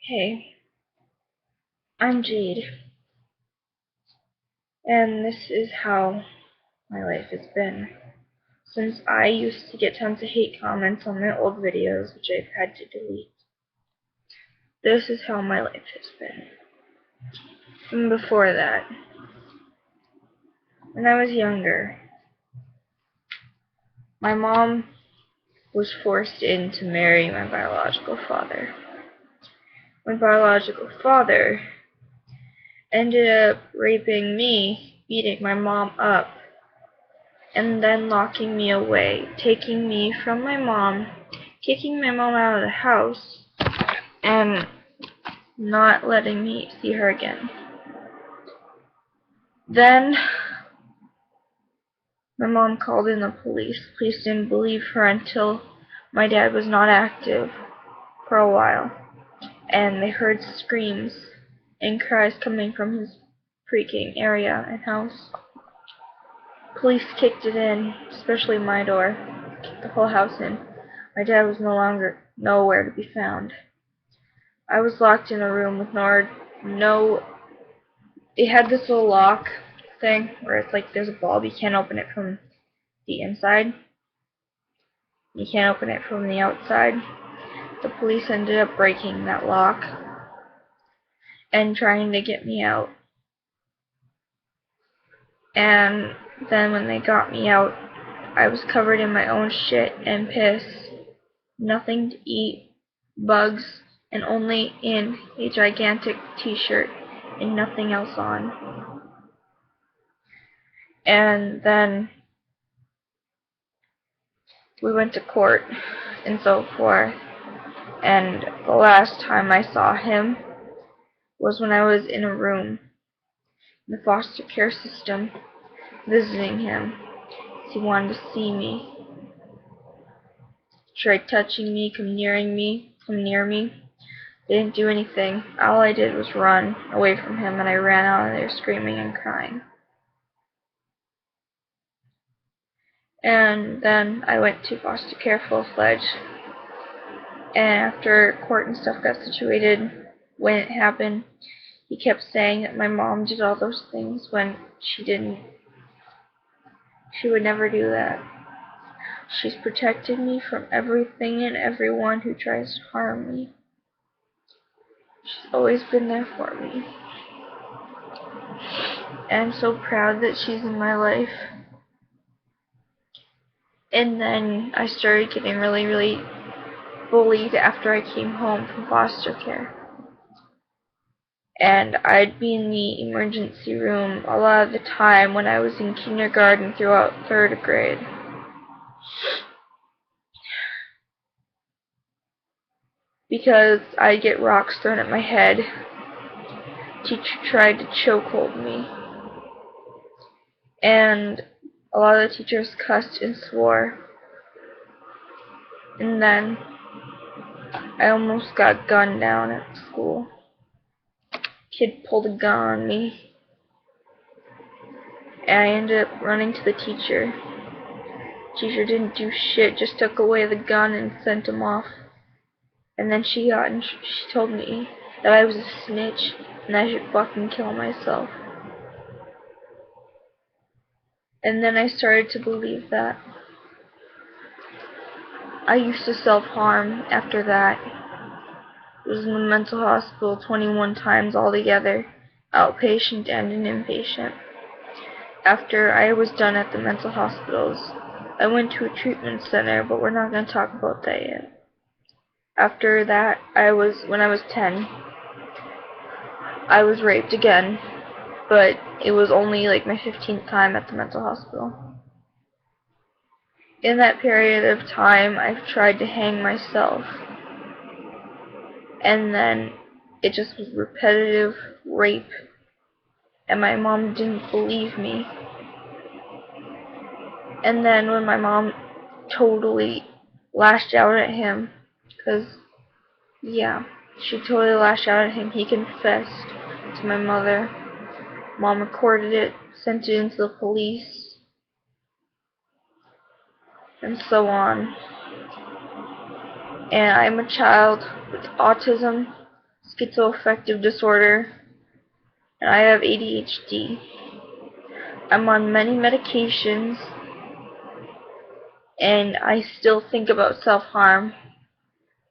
Hey, I'm Jade, and this is how my life has been. Since I used to get tons of hate comments on my old videos, which I've had to delete, this is how my life has been. And before that, when I was younger, my mom was forced in to marry my biological father. My biological father ended up raping me, beating my mom up, and then locking me away, taking me from my mom, kicking my mom out of the house, and not letting me see her again. Then my mom called in the police. Police didn't believe her until my dad was not active for a while, and they heard screams and cries coming from his freaking area and house. Police kicked it in, especially my door, kicked the whole house in. My dad was no longer nowhere to be found. I was locked in a room with it had this little lock thing where it's like there's a bulb, you can't open it from the inside. You can't open it from the outside. The police ended up breaking that lock and trying to get me out. And then when they got me out, I was covered in my own shit and piss, nothing to eat, bugs, and only in a gigantic t-shirt and nothing else on. And then we went to court and so forth. And the last time I saw him was when I was in a room in the foster care system visiting him. He wanted to see me. He tried touching me, come near me. They didn't do anything. All I did was run away from him, and I ran out of there screaming and crying. And then I went to foster care full-fledged. And after court and stuff got situated, when it happened, he kept saying that my mom did all those things when she didn't. She would never do that. She's protected me from everything and everyone who tries to harm me. She's always been there for me. And I'm so proud that she's in my life. And then I started getting really bullied after I came home from foster care. And I'd be in the emergency room a lot of the time when I was in kindergarten throughout third grade. Because I'd get rocks thrown at my head. Teacher tried to chokehold me. And a lot of the teachers cussed and swore. And then I almost got gunned down at school. Kid pulled a gun on me. And I ended up running to the teacher. Teacher didn't do shit, just took away the gun and sent him off. And then she told me that I was a snitch and I should fucking kill myself. And then I started to believe that. I used to self-harm after that. I was in the mental hospital 21 times altogether, outpatient and an inpatient. After I was done at the mental hospitals, I went to a treatment center, but we're not going to talk about that yet. After that, when I was 10, I was raped again, but it was only like my 15th time at the mental hospital. In that period of time, I've tried to hang myself. And then it just was repetitive rape. And my mom didn't believe me. And then when my mom totally lashed out at him, she totally lashed out at him, he confessed to my mother. Mom recorded it, sent it into the police, and so on. And I'm a child with autism, schizoaffective disorder, and I have ADHD. I'm on many medications, and I still think about self-harm,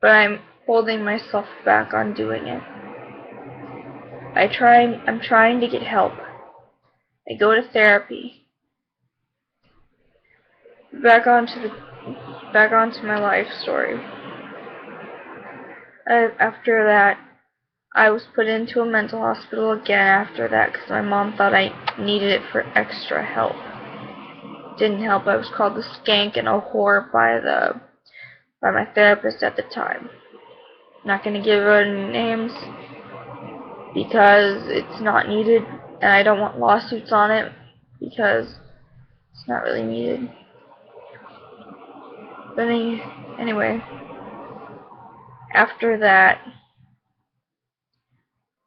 but I'm holding myself back on doing it. I'm trying to get help. I go to therapy. Back onto my life story. After that, I was put into a mental hospital again after that because my mom thought I needed it for extra help. Didn't help. I was called the skank and a whore by my therapist at the time. Not gonna give her any names because it's not needed, and I don't want lawsuits on it because it's not really needed. But anyway, after that,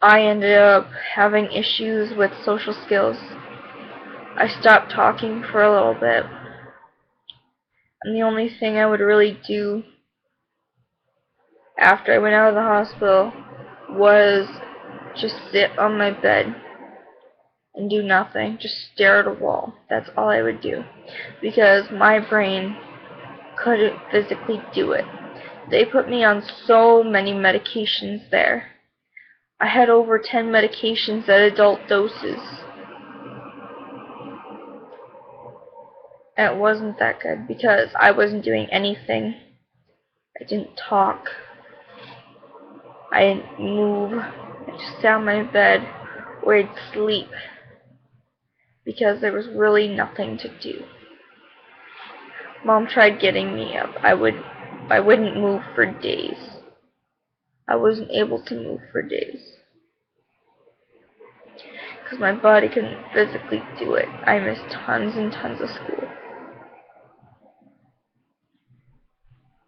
I ended up having issues with social skills. I stopped talking for a little bit, and the only thing I would really do after I went out of the hospital was just sit on my bed and do nothing, just stare at a wall. That's all I would do, because my brain couldn't physically do it. They put me on so many medications there. I had over 10 medications at adult doses. And it wasn't that good because I wasn't doing anything. I didn't talk. I didn't move. I just sat on my bed or I'd sleep because there was really nothing to do. Mom tried getting me up. I wouldn't move for days. I wasn't able to move for days because my body couldn't physically do it. I missed tons and tons of school.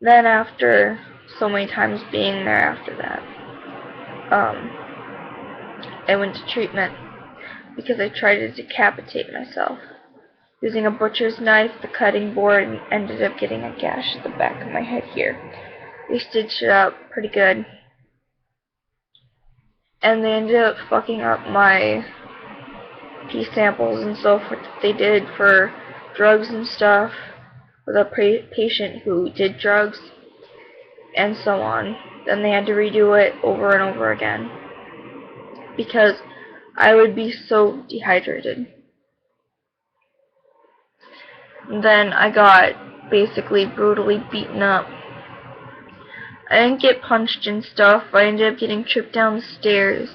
Then after so many times being there after that, I went to treatment because I tried to decapitate myself. Using a butcher's knife, the cutting board, and ended up getting a gash at the back of my head here. They stitched it up pretty good. And they ended up fucking up my pee samples and so forth that they did for drugs and stuff with a patient who did drugs and so on. Then they had to redo it over and over again because I would be so dehydrated. Then I got basically brutally beaten up. I didn't get punched and stuff. I ended up getting tripped down the stairs.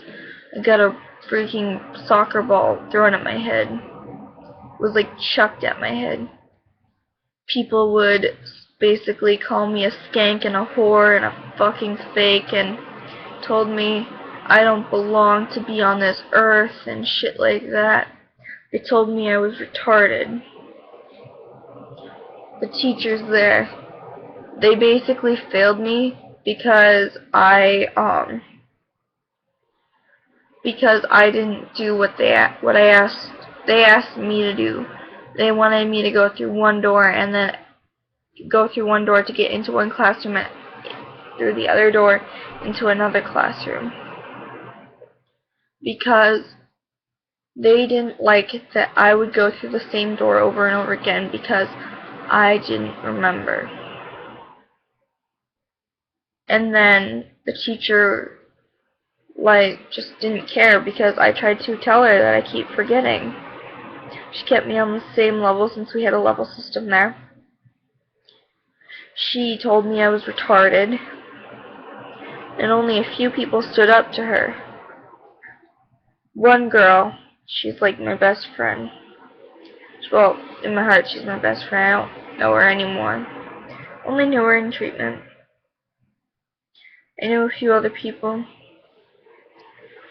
I got a freaking soccer ball thrown at my head. It was like chucked at my head. People would basically call me a skank and a whore and a fucking fake and told me I don't belong to be on this earth and shit like that. They told me I was retarded. The teachers there, they basically failed me because I didn't do what they asked me to do. They wanted me to go through one door and then go through one door to get into one classroom and through the other door into another classroom. Because they didn't like it that I would go through the same door over and over again because I didn't remember. And then the teacher, just didn't care because I tried to tell her that I keep forgetting. She kept me on the same level since we had a level system there. She told me I was retarded, and only a few people stood up to her. One girl, she's like my best friend. Well, in my heart, she's my best friend. I don't know her anymore. Only knew her in treatment. I knew a few other people.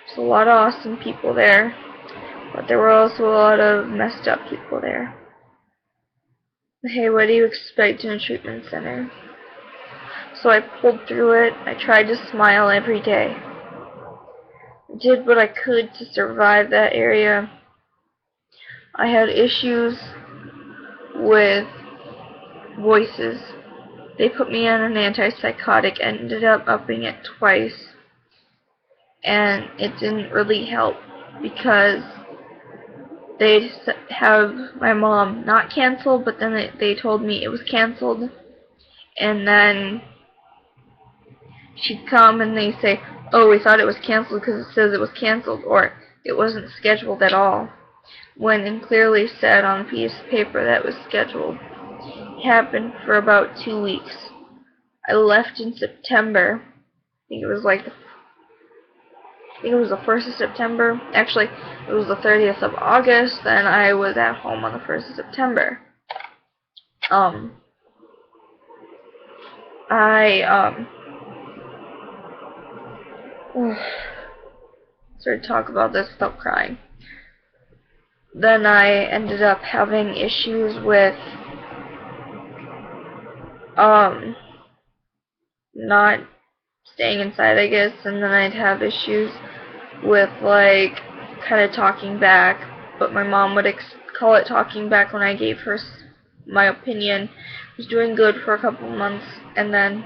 There's a lot of awesome people there, but there were also a lot of messed up people there. But hey, what do you expect in a treatment center? So I pulled through it. I tried to smile every day. I did what I could to survive that area. I had issues with voices. They put me on an antipsychotic, ended up upping it twice. and it didn't really help because they'd have my mom not cancel, but then they told me it was canceled, and then she'd come and they say, oh, we thought it was canceled because it says it was canceled, or it wasn't scheduled at all, when it clearly said on a piece of paper that it was scheduled. It happened for about 2 weeks. I left in September. I think it was the 1st of September. Actually, it was the 30th of August, and I was at home on the 1st of September. I sort of talk about this without crying. Then I ended up having issues with not staying inside, I guess, and then I'd have issues with like kind of talking back, but my mom would call it talking back when I gave her my opinion. I was doing good for a couple months, and then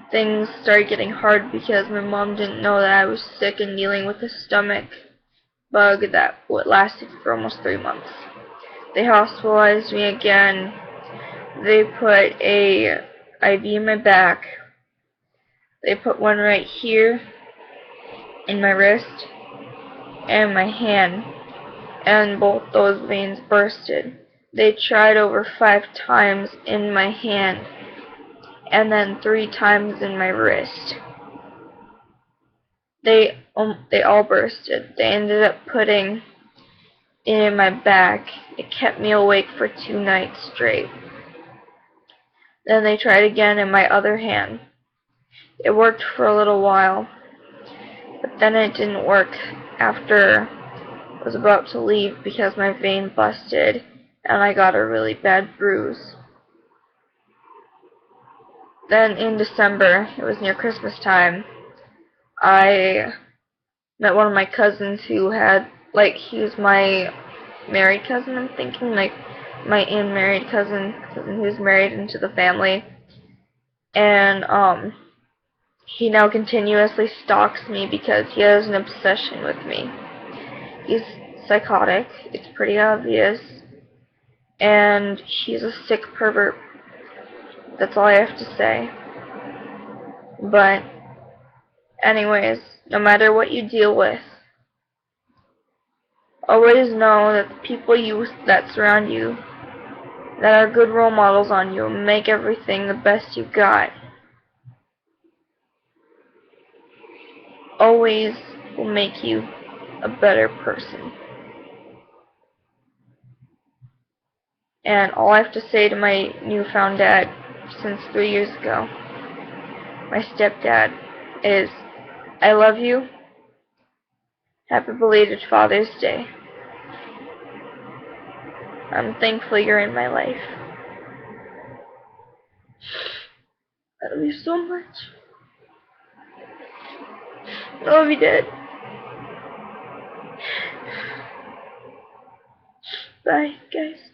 things started getting hard because my mom didn't know that I was sick and dealing with a stomach bug that lasted for almost 3 months. They hospitalized me again. They put a IV in my back. They put one right here in my wrist and my hand, and both those veins bursted. They tried over 5 times in my hand and then 3 times in my wrist. They all bursted. They ended up putting it in my back. It kept me awake for 2 nights straight. Then they tried again in my other hand. It worked for a little while, but then it didn't work after I was about to leave because my vein busted and I got a really bad bruise. Then in December, it was near Christmas time, I met one of my cousins who had, he was my married cousin, I'm thinking, my in-married cousin who's married into the family, and he now continuously stalks me because he has an obsession with me. He's psychotic, it's pretty obvious, and he's a sick pervert. That's all I have to say. But anyways, no matter what you deal with, always know that the people that surround you, that are good role models on you, make everything the best you got, always will make you a better person. And all I have to say to my newfound dad since 3 years ago, my stepdad, is, I love you. Happy belated Father's Day. I'm thankful you're in my life. I love you so much. I love you, Dad. Bye, guys.